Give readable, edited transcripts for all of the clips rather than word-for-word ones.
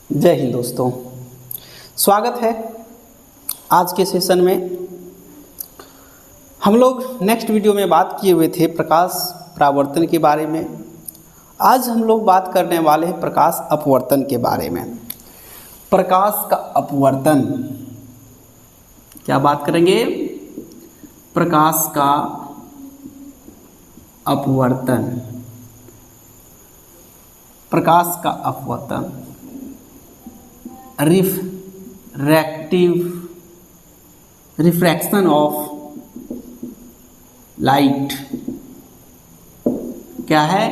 जय हिंद दोस्तों, स्वागत है। आज के सेशन में हम लोग नेक्स्ट वीडियो में बात किए हुए थे प्रकाश परावर्तन के बारे में। आज हम लोग बात करने वाले हैं प्रकाश अपवर्तन के बारे में। प्रकाश का अपवर्तन, क्या बात करेंगे? प्रकाश का अपवर्तन, प्रकाश का अपवर्तन, रिफ्रैक्शन ऑफ लाइट। क्या है?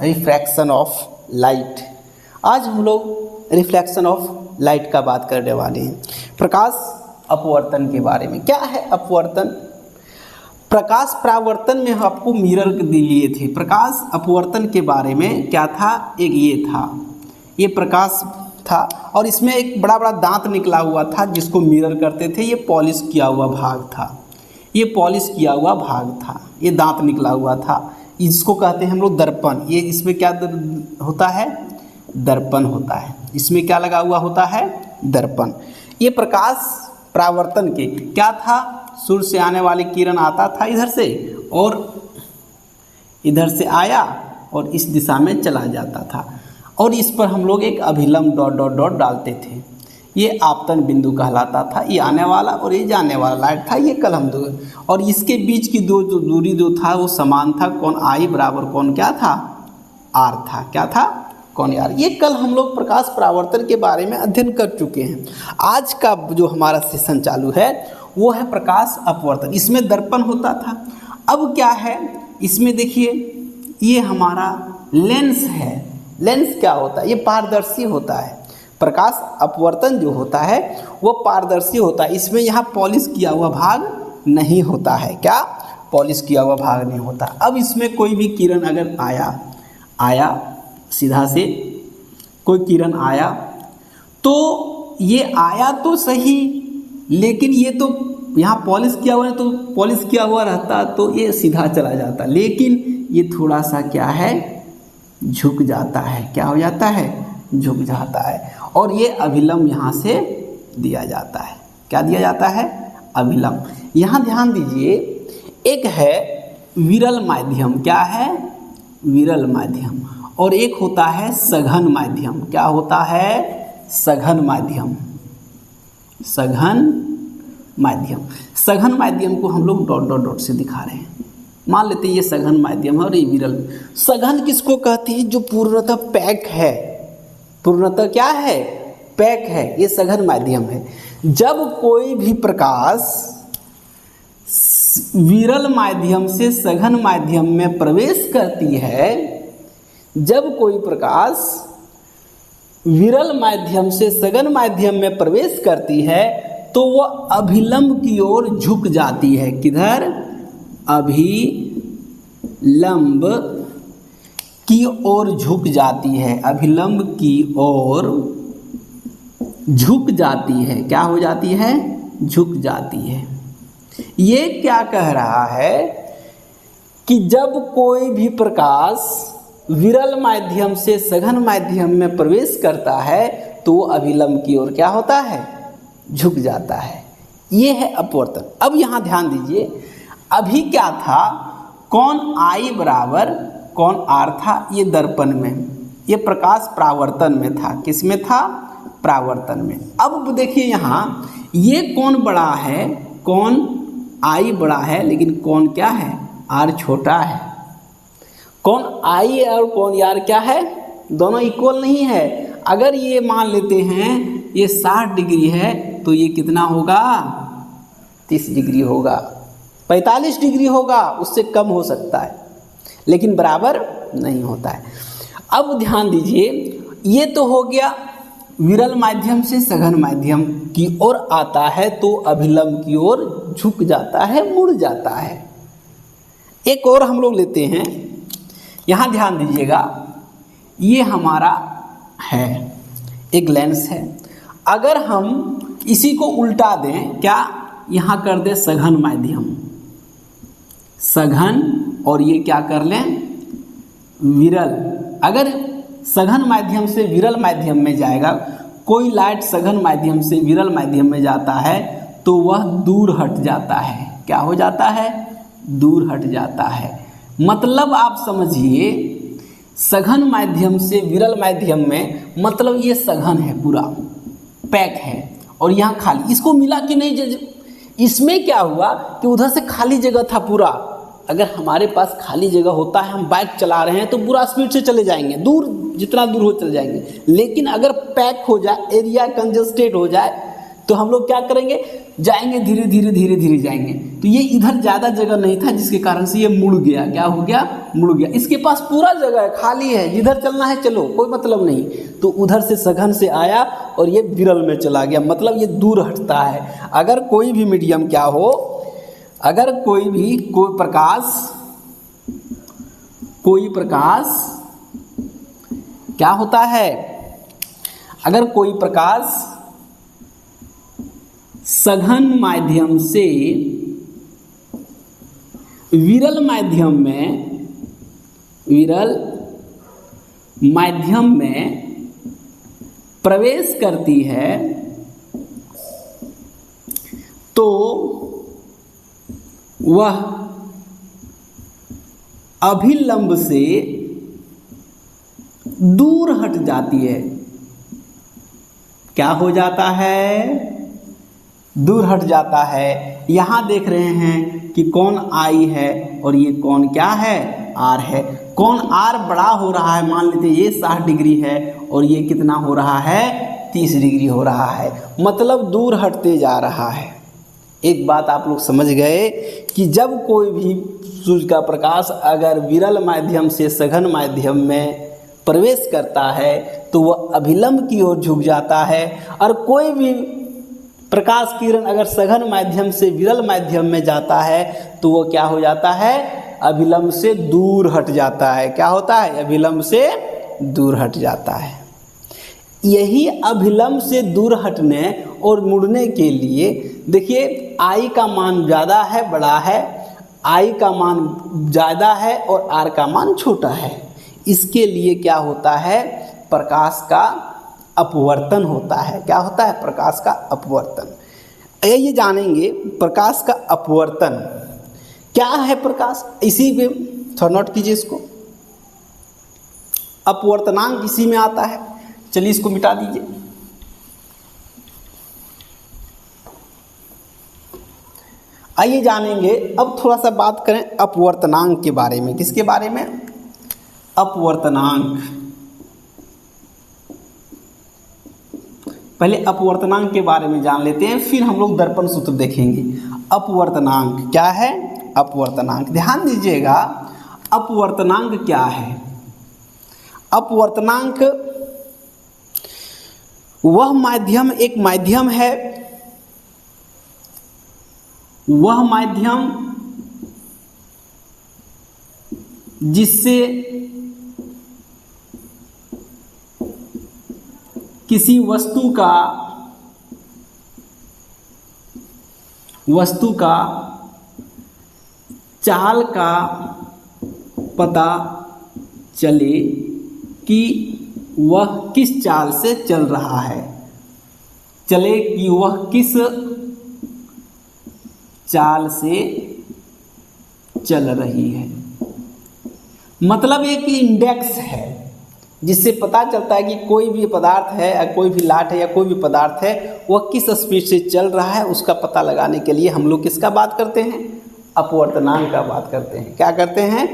Refraction of light. आज हम लोग रिफ्लेक्शन ऑफ लाइट का बात करने वाले हैं, प्रकाश अपवर्तन के बारे में। क्या है अपवर्तन? प्रकाश परावर्तन में हम आपको मिरर दिए थे। प्रकाश अपवर्तन के बारे में क्या था? एक ये था, ये प्रकाश था और इसमें एक बड़ा बड़ा दांत निकला हुआ था जिसको मिरर करते थे। ये पॉलिश किया हुआ भाग था, ये पॉलिश किया हुआ भाग था, ये दांत निकला हुआ था। इसको कहते हैं हम लोग दर्पण। ये इसमें क्या होता है? दर्पण होता है। इसमें क्या लगा हुआ होता है? दर्पण। ये प्रकाश परावर्तन के क्या था? सूर्य से आने वाली किरण आता था इधर से और इधर से आया और इस दिशा में चला जाता था और इस पर हम लोग एक अभिलंब डॉट डॉट डॉट डालते थे। ये आपतन बिंदु कहलाता था। ये आने वाला और ये जाने वाला लाइट था, ये कलम दो। और इसके बीच की दूरी जो था वो समान था। कौन आई बराबर कौन क्या था? आर था। क्या था? कौन आर। ये कल हम लोग प्रकाश परावर्तन के बारे में अध्ययन कर चुके हैं। आज का जो हमारा सेशन चालू है वो है प्रकाश अपवर्तन। इसमें दर्पण होता था। अब क्या है इसमें? देखिए, ये हमारा लेंस है। लेंस क्या होता है? ये पारदर्शी होता है। प्रकाश अपवर्तन जो होता है वो पारदर्शी होता है। इसमें यहाँ पॉलिश किया हुआ भाग नहीं होता है। क्या? पॉलिश किया हुआ भाग नहीं होता। अब इसमें कोई भी किरण अगर आया सीधा से कोई किरण आया तो ये आया तो सही, लेकिन ये तो यहाँ पॉलिश किया हुआ है, तो पॉलिश किया हुआ रहता तो ये सीधा चला जाता, लेकिन ये थोड़ा सा क्या है? झुक जाता है। क्या हो जाता है? झुक जाता है। और ये अभिलंब यहाँ से दिया जाता है। क्या दिया जाता है? अभिलंब। यहाँ ध्यान दीजिए, एक है विरल माध्यम। क्या है? विरल माध्यम। और एक होता है सघन माध्यम। क्या होता है? सघन माध्यम। सघन माध्यम। सघन माध्यम को हम लोग डॉट डॉट डॉट से दिखा रहे हैं। मान लेते हैं ये सघन माध्यम है और ये विरल। सघन किसको कहती है? जो पूर्णतः पैक है। पूर्णतः क्या है? पैक है। ये सघन माध्यम है। जब कोई भी प्रकाश विरल माध्यम से सघन माध्यम में प्रवेश करती है, जब कोई प्रकाश विरल माध्यम से सघन माध्यम में प्रवेश करती है तो वह अभिलंब की ओर झुक जाती है। किधर? अभिलंब की ओर झुक जाती है। अभिलंब की ओर झुक जाती है। क्या हो जाती है? झुक जाती है। ये क्या कह रहा है कि जब कोई भी प्रकाश विरल माध्यम से सघन माध्यम में प्रवेश करता है तो अभिलंब की ओर क्या होता है? झुक जाता है। ये है अपवर्तन। अब यहाँ ध्यान दीजिए, अभी क्या था? कौन आई बराबर कौन आर था? ये दर्पण में, ये प्रकाश परावर्तन में था। किस में था? परावर्तन में। अब देखिए यहाँ, ये कौन बड़ा है? कौन आई बड़ा है, लेकिन कौन क्या है? आर छोटा है। कौन आई और कौन आर क्या है? दोनों इक्वल नहीं है। अगर ये मान लेते हैं ये 60 डिग्री है तो ये कितना होगा? 30 डिग्री होगा, 45 डिग्री होगा, उससे कम हो सकता है, लेकिन बराबर नहीं होता है। अब ध्यान दीजिए, ये तो हो गया विरल माध्यम से सघन माध्यम की ओर आता है तो अभिलंब की ओर झुक जाता है, मुड़ जाता है। एक और हम लोग लेते हैं। यहाँ ध्यान दीजिएगा, ये हमारा है एक लेंस है। अगर हम इसी को उल्टा दें, क्या यहाँ कर दें? सघन माध्यम, सघन, और ये क्या कर लें? विरल। अगर सघन माध्यम से विरल माध्यम में जाएगा कोई लाइट सघन माध्यम से विरल माध्यम में जाता है तो वह दूर हट जाता है। क्या हो जाता है? दूर हट जाता है। मतलब आप समझिए, सघन माध्यम से विरल माध्यम में, मतलब ये सघन है, पूरा पैक है और यहाँ खाली, इसको मिला कि नहीं? इसमें क्या हुआ कि उधर से खाली जगह था पूरा। अगर हमारे पास खाली जगह होता है, हम बाइक चला रहे हैं तो पूरा स्पीड से चले जाएंगे, दूर जितना दूर हो चले जाएंगे। लेकिन अगर पैक हो जाए, एरिया कंजस्टेड हो जाए, तो हम लोग क्या करेंगे? जाएंगे धीरे धीरे धीरे धीरे जाएंगे। तो ये इधर ज़्यादा जगह नहीं था, जिसके कारण से ये मुड़ गया। क्या हो गया? मुड़ गया। इसके पास पूरा जगह है, खाली है, जिधर चलना है चलो, कोई मतलब नहीं। तो उधर से सघन से आया और ये विरल में चला गया, मतलब ये दूर हटता है। अगर कोई भी मीडियम क्या हो, अगर कोई प्रकाश क्या होता है? अगर कोई प्रकाश सघन माध्यम से विरल माध्यम में प्रवेश करती है तो वह अभिलंब से दूर हट जाती है। क्या हो जाता है? दूर हट जाता है। यहाँ देख रहे हैं कि कौन आई है और ये कौन क्या है? आर है। कौन आर बड़ा हो रहा है, मान लेते ये 60 डिग्री है और ये कितना हो रहा है? 30 डिग्री हो रहा है, मतलब दूर हटते जा रहा है। एक बात आप लोग समझ गए कि जब कोई भी सूर्य का प्रकाश अगर विरल माध्यम से सघन माध्यम में प्रवेश करता है तो वह अभिलंब की ओर झुक जाता है, और कोई भी प्रकाश किरण अगर सघन माध्यम से विरल माध्यम में जाता है तो वो क्या हो जाता है? अभिलंब से दूर हट जाता है। क्या होता है? अभिलंब से दूर हट जाता है। यही अभिलंब से दूर हटने और मुड़ने के लिए देखिए, आई का मान ज़्यादा है, बड़ा है, आई का मान ज़्यादा है और आर का मान छोटा है। इसके लिए क्या होता है? प्रकाश का अपवर्तन होता है। क्या होता है? प्रकाश का अपवर्तन। ये जानेंगे प्रकाश का अपवर्तन क्या है। प्रकाश इसी में थोड़ा नोट कीजिए इसको, अपवर्तनांक इसी में आता है। चलिए इसको मिटा दीजिए। आइए जानेंगे, अब थोड़ा सा बात करें अपवर्तनांक के बारे में। किसके बारे में? अपवर्तनांक। पहले अपवर्तनांक के बारे में जान लेते हैं, फिर हम लोग दर्पण सूत्र देखेंगे। अपवर्तनांक क्या है? अपवर्तनांक ध्यान दीजिएगा, अपवर्तनांक क्या है? अपवर्तनांक वह माध्यम, एक माध्यम है, वह माध्यम जिससे किसी वस्तु का चाल का पता चले कि वह किस चाल से चल रहा है, चले कि वह किस चाल से चल रही है। मतलब एक इंडेक्स है जिससे पता चलता है कि कोई भी पदार्थ है या कोई भी लाट है या कोई भी पदार्थ है वह किस स्पीड से चल रहा है, उसका पता लगाने के लिए हम लोग किसका बात करते हैं? अपवर्तनांक का बात करते हैं। क्या करते हैं?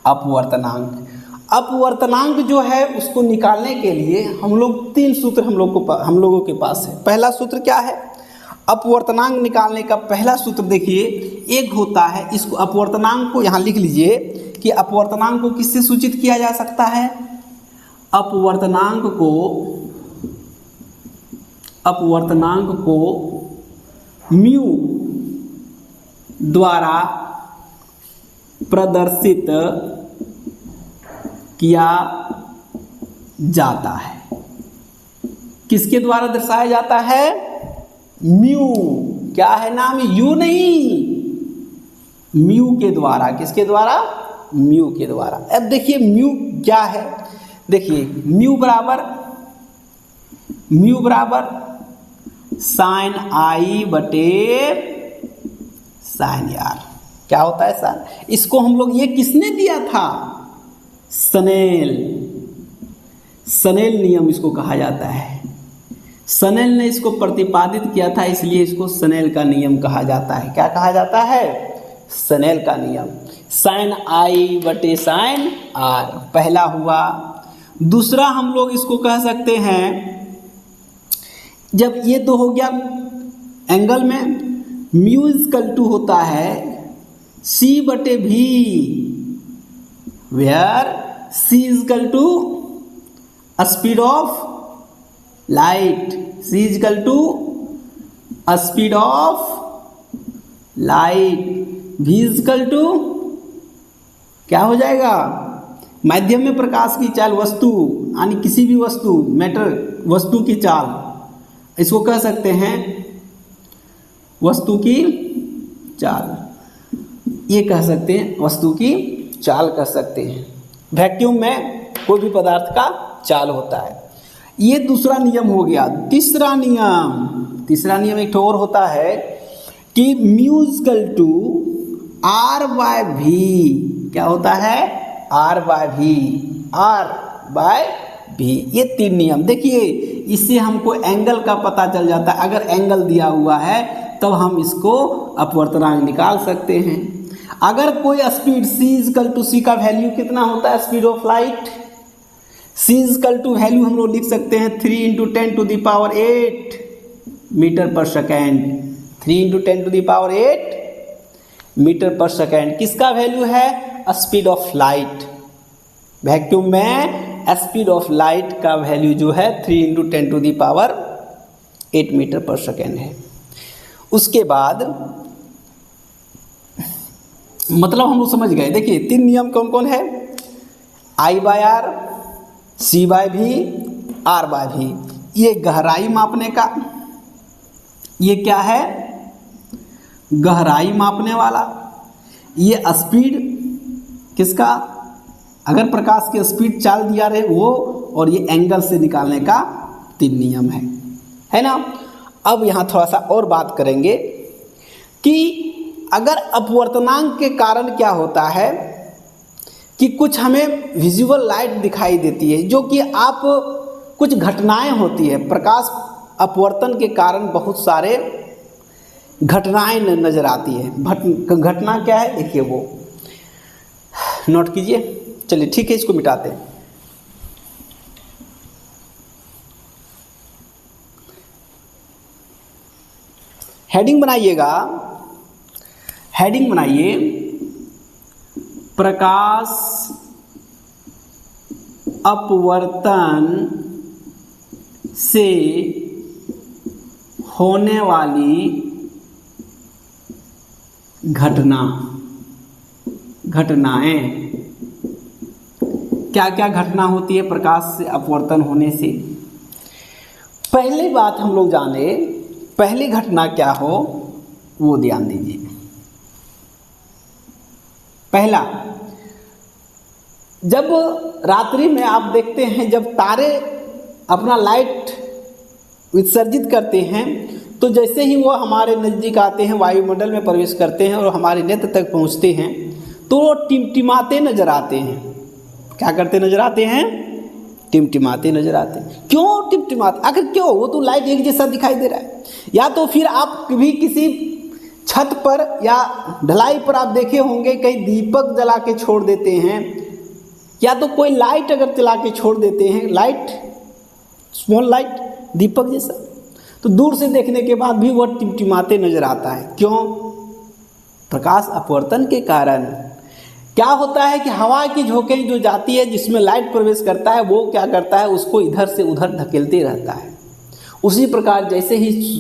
अपवर्तनांक। अपवर्तनांक जो है उसको निकालने के लिए हम लोग 3 सूत्र हम लोगों के पास है। पहला सूत्र क्या है? अपवर्तनांक निकालने का पहला सूत्र देखिए, एक होता है, इसको अपवर्तनांक को यहाँ लिख लीजिए कि अपवर्तनांक को किससे सूचित किया जा सकता है? अपवर्तनांक को म्यू द्वारा प्रदर्शित किया जाता है। किसके द्वारा दर्शाया जाता है? म्यू। क्या है नाम? यू नहीं, म्यू के द्वारा। किसके द्वारा? म्यू के द्वारा। अब देखिए म्यू क्या है, देखिए म्यू बराबर म्यू बराबर साइन आई बटे साइन आर। क्या होता है साइन? इसको हम लोग, ये किसने दिया था? स्नेल नियम इसको कहा जाता है। स्नेल ने इसको प्रतिपादित किया था, इसलिए इसको स्नेल का नियम कहा जाता है। क्या कहा जाता है? स्नेल का नियम। साइन आई बटे साइन आर पहला हुआ। दूसरा हम लोग इसको कह सकते हैं, जब ये तो हो गया एंगल में, म्यू इक्वल टू होता है सी बटे भी, where C equal to speed of light, C equal to speed of light, V equal to क्या हो जाएगा? माध्यम में प्रकाश की चाल, वस्तु यानी किसी भी वस्तु, मैटर, वस्तु की चाल, इसको कह सकते हैं वस्तु की चाल। ये कह सकते हैं वस्तु की चाल कह सकते हैं। वैक्यूम में कोई भी पदार्थ का चाल होता है। ये दूसरा नियम हो गया। तीसरा नियम एक और होता है कि mu equal to R by भी। क्या होता है? आर बाय भी। ये तीन नियम देखिए, इससे हमको एंगल का पता चल जाता है। अगर एंगल दिया हुआ है तब हम इसको अपवर्तनांक निकाल सकते हैं। अगर कोई speed C equal to, C का वैल्यू कितना होता है speed of light? C equal to value हम लोग लिख सकते हैं 3 × 10⁸ मीटर पर सेकेंड। 3 × 10⁸ मीटर पर सेकेंड किसका वैल्यू है? Speed of light. वैक्यूम में स्पीड ऑफ लाइट का वैल्यू जो है 3 × 10⁸ मीटर पर सेकेंड है। उसके बाद मतलब हम लोग समझ गए। देखिए तीन नियम कौन कौन है? आई बाय आर, सी बाय भी, आर बाय भी। ये गहराई मापने का, ये क्या है? गहराई मापने वाला। ये स्पीड किसका? अगर प्रकाश की स्पीड चाल दिया रहे वो, और ये एंगल से निकालने का तीन नियम है ना। अब यहाँ थोड़ा सा और बात करेंगे कि अगर अपवर्तनांक के कारण क्या होता है कि कुछ हमें विजुअल लाइट दिखाई देती है, जो कि आप कुछ घटनाएं होती है प्रकाश अपवर्तन के कारण, बहुत सारे घटनाएं नजर आती है। घटना क्या है देखिए, वो नोट कीजिए। चलिए ठीक है, इसको मिटाते हैं। हेडिंग बनाइएगा, हेडिंग बनाइए, प्रकाश अपवर्तन से होने वाली घटनाएं। क्या क्या घटना होती है प्रकाश से अपवर्तन होने से? पहली बात हम लोग जाने, पहली घटना क्या हो वो ध्यान दीजिए। पहला, जब रात्रि में आप देखते हैं जब तारे अपना लाइट विसर्जित करते हैं, तो जैसे ही वो हमारे नज़दीक आते हैं, वायुमंडल में प्रवेश करते हैं और हमारे नेत्र तक पहुंचते हैं, तो वो टिमटिमाते नजर आते हैं। क्या करते नजर आते हैं? टिमटिमाते नजर आते हैं। क्यों टिमटिमाते? आखिर क्यों? वो तो लाइट एक जैसा दिखाई दे रहा है। या तो फिर आप भी किसी छत पर या ढलाई पर आप देखे होंगे कहीं दीपक जला के छोड़ देते हैं, या तो कोई लाइट अगर जला के छोड़ देते हैं, लाइट, स्मॉल लाइट, दीपक जैसा, तो दूर से देखने के बाद भी वह टिमटिमाते नजर आता है। क्यों? प्रकाश अपवर्तन के कारण। क्या होता है कि हवा की झोंकें जो जाती है, जिसमें लाइट प्रवेश करता है, वो क्या करता है, उसको इधर से उधर धकेलते रहता है। उसी प्रकार जैसे ही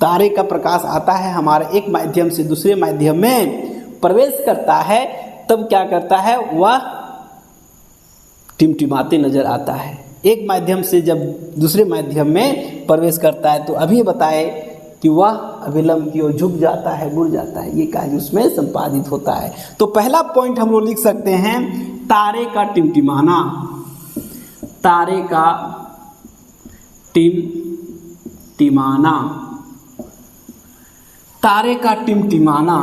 तारे का प्रकाश आता है, हमारे एक माध्यम से दूसरे माध्यम में प्रवेश करता है, तब क्या करता है, वह टिमटिमाते नजर आता है। एक माध्यम से जब दूसरे माध्यम में प्रवेश करता है, तो अभी बताए कि वह अभिलंब की ओर झुक जाता है, मुड़ जाता है। ये कार्य उसमें संपादित होता है। तो पहला पॉइंट हम लोग लिख सकते हैं, तारे का टिमटिमाना। तारे का टिमटिमाना, तारे का टिमटिमाना,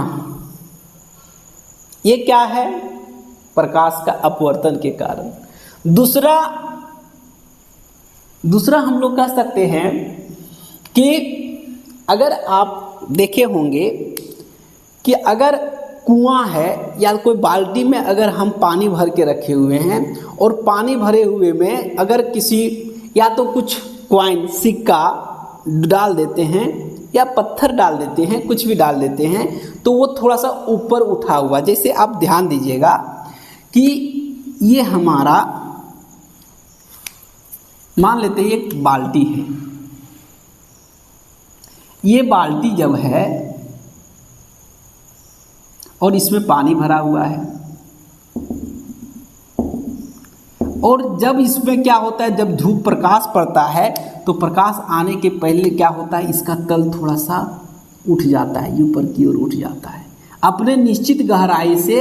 ये क्या है? प्रकाश का अपवर्तन के कारण। दूसरा हम लोग कह सकते हैं कि अगर आप देखे होंगे कि अगर कुआं है या कोई बाल्टी में अगर हम पानी भर के रखे हुए हैं और पानी भरे हुए में अगर किसी या तो कुछ कॉइन सिक्का डाल देते हैं या पत्थर डाल देते हैं, कुछ भी डाल देते हैं, तो वो थोड़ा सा ऊपर उठा हुआ, जैसे आप ध्यान दीजिएगा कि ये हमारा मान लेते हैं एक बाल्टी है। ये बाल्टी जब है और इसमें पानी भरा हुआ है और जब इसमें क्या होता है, जब धूप प्रकाश पड़ता है तो प्रकाश आने के पहले क्या होता है, इसका तल थोड़ा सा उठ जाता है, ऊपर की ओर उठ जाता है, अपने निश्चित गहराई से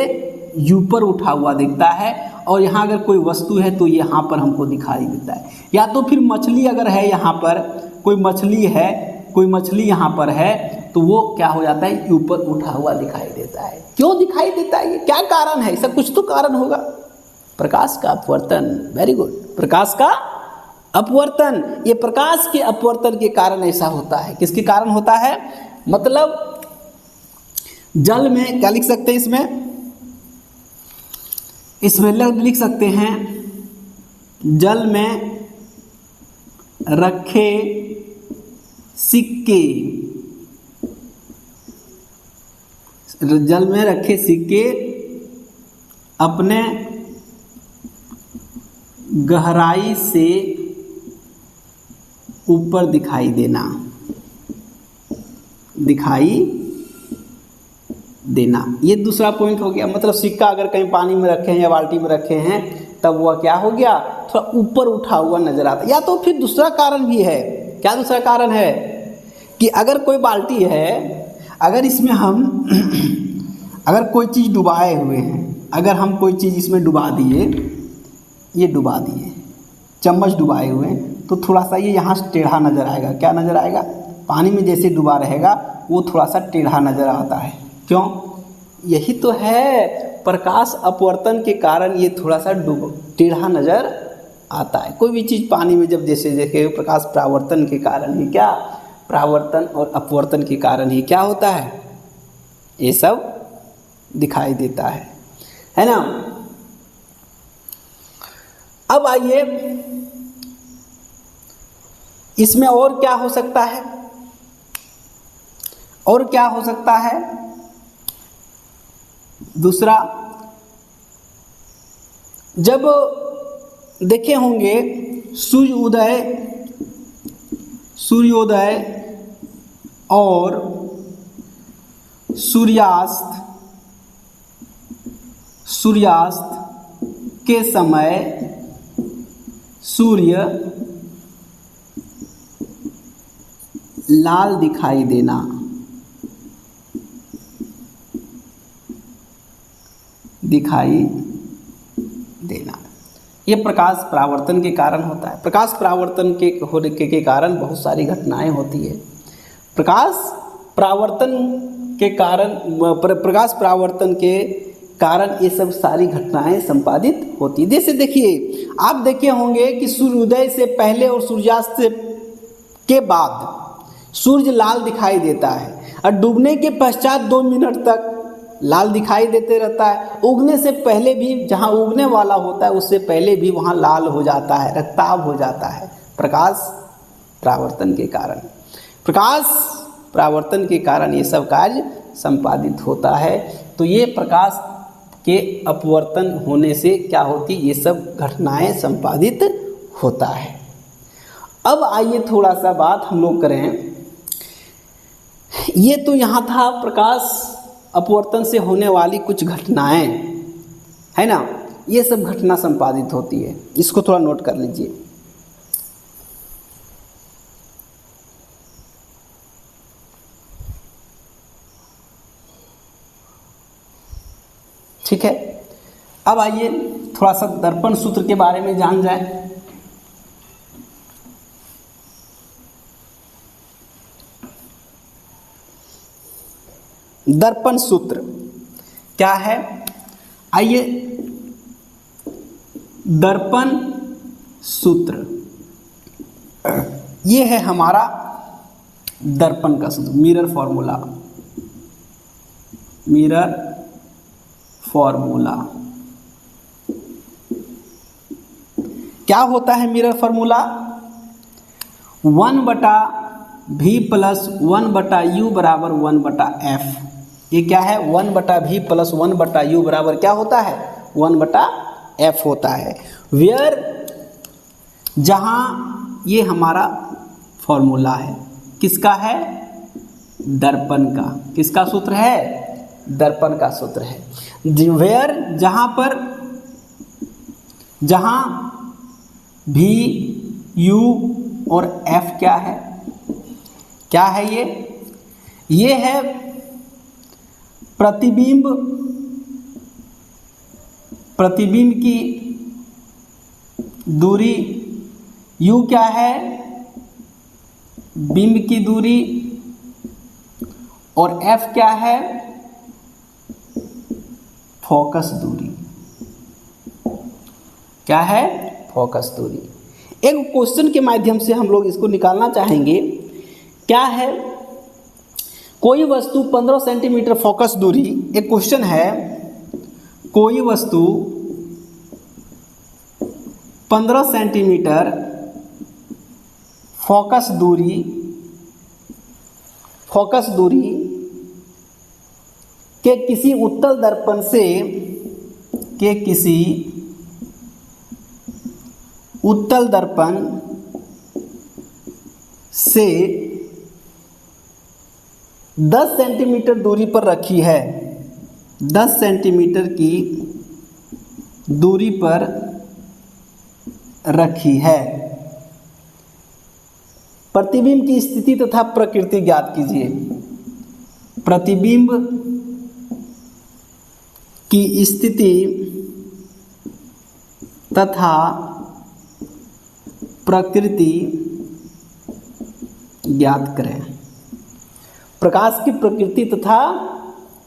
ऊपर उठा हुआ दिखता है। और यहाँ अगर कोई वस्तु है तो यहाँ पर हमको दिखाई देता है। या तो फिर मछली अगर है, यहाँ पर कोई मछली है, कोई मछली यहाँ पर है, तो वो क्या हो जाता है, ऊपर उठा हुआ दिखाई देता है। क्यों दिखाई देता है? ये क्या कारण है? इसका कुछ तो कारण होगा। प्रकाश का अपवर्तन। वेरी गुड, प्रकाश का अपवर्तन। ये प्रकाश के अपवर्तन के कारण ऐसा होता है। किसके कारण होता है? मतलब जल में क्या लिख सकते हैं, इसमें लिख सकते हैं, जल में रखे सिक्के, जल में रखे सिक्के अपने गहराई से ऊपर दिखाई देना, ये दूसरा पॉइंट हो गया। मतलब सिक्का अगर कहीं पानी में रखे हैं या बाल्टी में रखे हैं तब वह क्या हो गया, थोड़ा ऊपर उठा हुआ नजर आता। या तो फिर दूसरा कारण भी है। क्या दूसरा कारण है? कि अगर कोई बाल्टी है, अगर इसमें हम अगर कोई चीज़ डुबाए हुए हैं, अगर हम कोई चीज़ इसमें डुबा दिए, ये डुबा दिए, चम्मच डुबाए हुए हैं, तो थोड़ा सा ये यहाँ टेढ़ा नज़र आएगा। क्या नज़र आएगा? पानी में जैसे डुबा रहेगा वो थोड़ा सा टेढ़ा नज़र आता है। क्यों? यही तो है, प्रकाश अपवर्तन के कारण ये थोड़ा सा टेढ़ा नज़र आता है। कोई भी चीज़ पानी में जब जैसे देखे, प्रकाश परावर्तन के कारण ही क्या, परावर्तन और अपवर्तन के कारण ही क्या होता है, ये सब दिखाई देता है ना। अब आइए, इसमें और क्या हो सकता है, और क्या हो सकता है? दूसरा, जब देखे होंगे सूर्योदय और सूर्यास्त के समय सूर्य लाल दिखाई देना, ये प्रकाश परावर्तन के कारण होता है। प्रकाश परावर्तन के होने के कारण बहुत सारी घटनाएं होती है। प्रकाश परावर्तन के कारण ये सब सारी घटनाएं संपादित होती है। जैसे देखिए, आप देखे होंगे कि सूर्योदय से पहले और सूर्यास्त के बाद सूर्य लाल दिखाई देता है और डूबने के पश्चात 2 मिनट तक लाल दिखाई देते रहता है। उगने से पहले भी, जहाँ उगने वाला होता है उससे पहले भी वहाँ लाल हो जाता है, रक्ताभ हो जाता है। प्रकाश परावर्तन के कारण, प्रकाश परावर्तन के कारण ये सब कार्य संपादित होता है। तो ये प्रकाश के अपवर्तन होने से क्या होती, ये सब घटनाएं संपादित होता है। अब आइए थोड़ा सा बात हम लोग करें। ये तो यहाँ था प्रकाश अपवर्तन से होने वाली कुछ घटनाएं, है ना। ये सब घटना संपादित होती है, इसको थोड़ा नोट कर लीजिए। ठीक है। अब आइए थोड़ा सा दर्पण सूत्र के बारे में जान जाए। दर्पण सूत्र क्या है, आइए दर्पण सूत्र ये है हमारा दर्पण का सूत्र, मिरर फॉर्मूला। मिरर फॉर्मूला क्या होता है? Mirror formula 1/v plus 1/u बराबर 1/f। ये क्या है? 1/v प्लस 1/u बराबर क्या होता है? 1/f होता है। वेयर, जहां ये हमारा फॉर्मूला है, किसका है? दर्पण का। किसका सूत्र है? दर्पण का सूत्र है। वेयर, जहां पर, जहां v, u और f क्या है? क्या है ये? ये है प्रतिबिंब, प्रतिबिंब की दूरी। u क्या है? बिंब की दूरी। और f क्या है? फोकस दूरी। क्या है? फोकस दूरी। एक क्वेश्चन के माध्यम से हम लोग इसको निकालना चाहेंगे। क्या है? कोई वस्तु 15 सेंटीमीटर फोकस दूरी, एक क्वेश्चन है, कोई वस्तु 15 सेंटीमीटर फोकस दूरी, फोकस दूरी के किसी उत्तल दर्पण से, के किसी उत्तल दर्पण से 10 सेंटीमीटर दूरी पर रखी है। 10 सेंटीमीटर की दूरी पर रखी है। प्रतिबिंब की स्थिति तथा प्रकृति ज्ञात कीजिए। प्रतिबिंब की स्थिति तथा प्रकृति ज्ञात करें। प्रकाश की प्रकृति तथा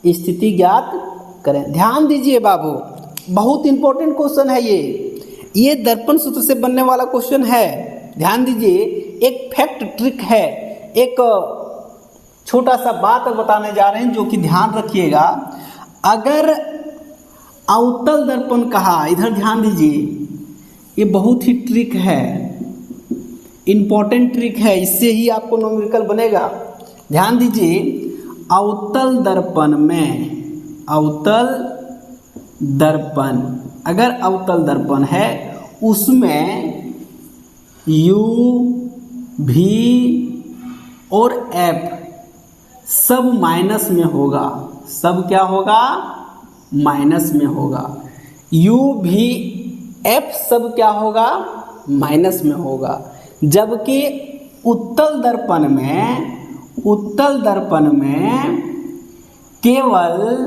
स्थिति ज्ञात करें। ध्यान दीजिए बाबू, बहुत इंपॉर्टेंट क्वेश्चन है ये दर्पण सूत्र से बनने वाला क्वेश्चन है। ध्यान दीजिए, एक फैक्ट ट्रिक है, एक छोटा सा बात बताने जा रहे हैं जो कि ध्यान रखिएगा। अगर अवतल दर्पण कहा, इधर ध्यान दीजिए, ये बहुत ही ट्रिक है, इंपॉर्टेंट ट्रिक है, इससे ही आपको न्यूमेरिकल बनेगा। ध्यान दीजिए, अवतल दर्पण में, अवतल दर्पण, अगर अवतल दर्पण है उसमें u, v और f सब माइनस में होगा। सब क्या होगा? माइनस में होगा। u, v, f सब क्या होगा? माइनस में होगा। जबकि उत्तल दर्पण में, उत्तल दर्पण में केवल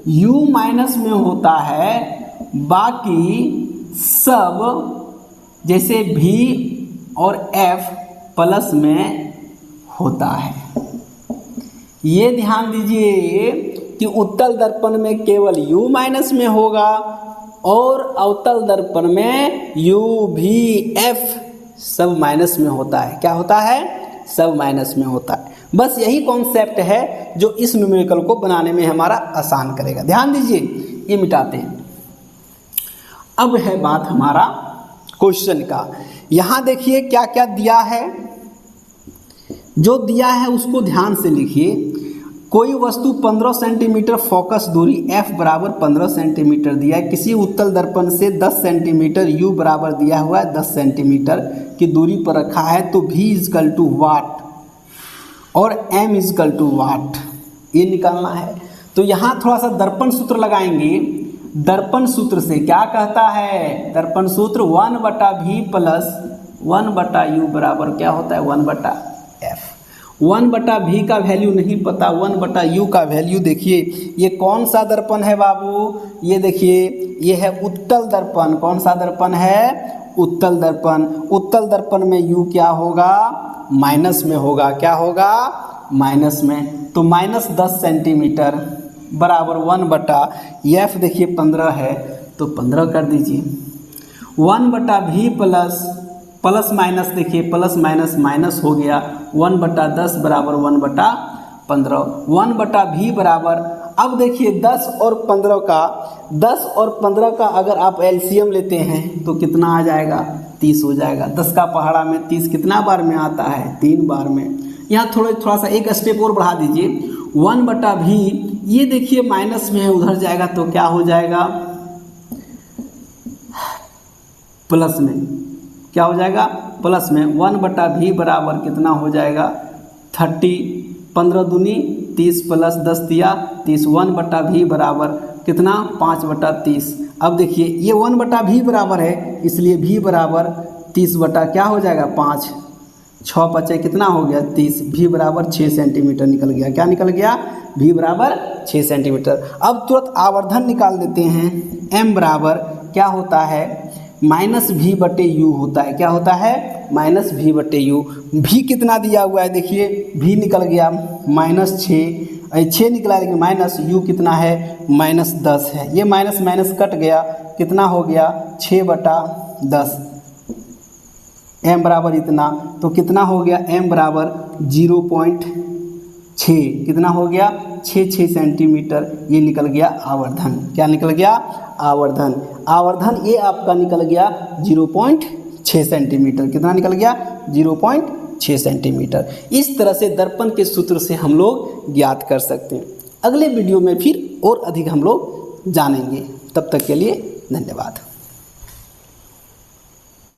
u माइनस में होता है, बाकी सब जैसे v और f प्लस में होता है। ये ध्यान दीजिए कि उत्तल दर्पण में केवल u माइनस में होगा और अवतल दर्पण में u, v, f सब माइनस में होता है। क्या होता है? सब माइनस में होता है। बस यही कॉन्सेप्ट है जो इस न्यूमेरिकल को बनाने में हमारा आसान करेगा। ध्यान दीजिए, ये मिटाते हैं। अब है बात हमारा क्वेश्चन का। यहाँ देखिए क्या क्या दिया है, जो दिया है उसको ध्यान से लिखिए। कोई वस्तु 15 सेंटीमीटर फोकस दूरी f बराबर 15 सेंटीमीटर दिया है, किसी उत्तल दर्पण से 10 सेंटीमीटर u बराबर दिया हुआ है 10 सेंटीमीटर की दूरी पर रखा है, तो v इजकल टू वाट और m इजकल टू वाट, ये निकालना है। तो यहाँ थोड़ा सा दर्पण सूत्र लगाएंगे। दर्पण सूत्र से क्या कहता है? दर्पण सूत्र 1/v प्लस 1/u बराबर क्या होता है? 1/f। 1/v का वैल्यू नहीं पता, 1/u का वैल्यू देखिए। ये कौन सा दर्पण है बाबू? ये देखिए, ये है उत्तल दर्पण। कौन सा दर्पण है? उत्तल दर्पण। उत्तल दर्पण में u क्या होगा? माइनस में होगा। क्या होगा? माइनस में, तो -10 सेंटीमीटर बराबर 1/f देखिए 15 है तो 15 कर दीजिए, 1/v प्लस माइनस देखिए प्लस माइनस माइनस हो गया, 1/10 बराबर 1/15, 1/v बराबर, अब देखिए 10 और 15 का अगर आप एलसीएम लेते हैं तो कितना आ जाएगा, 30 हो जाएगा। 10 का पहाड़ा में 30 कितना बार में आता है, 3 बार में। यहाँ थोड़ा सा एक स्टेप और बढ़ा दीजिए, 1/v ये देखिए माइनस में है, उधर जाएगा तो क्या हो जाएगा, प्लस में, क्या हो जाएगा, प्लस में। 1/v बराबर कितना हो जाएगा, 30, 15 दूनी 30 प्लस 10 दिया 30, 1/v बराबर कितना, 5/30। अब देखिए ये 1/v बराबर है, इसलिए v बराबर 30 बटा क्या हो जाएगा, 5, 6 बचे कितना हो गया, 30, v बराबर 6 सेंटीमीटर निकल गया। क्या निकल गया, v बराबर 6 सेंटीमीटर। अब तुरंत आवर्धन निकाल देते हैं, m बराबर क्या होता है, -v/u होता है। क्या होता है, -v/u। v कितना दिया हुआ है देखिए, v निकल गया -6 निकला, लेकिन माइनस u कितना है, -10 है। ये माइनस माइनस कट गया, कितना हो गया, 6/10, m बराबर इतना, तो कितना हो गया, m बराबर 0.6, कितना हो गया, 6 सेंटीमीटर। ये निकल गया आवर्धन। क्या निकल गया, आवर्धन। आवर्धन ये आपका निकल गया 0.6 सेंटीमीटर। कितना निकल गया, 0.6 सेंटीमीटर। इस तरह से दर्पण के सूत्र से हम लोग ज्ञात कर सकते हैं। अगले वीडियो में फिर और अधिक हम लोग जानेंगे। तब तक के लिए धन्यवाद।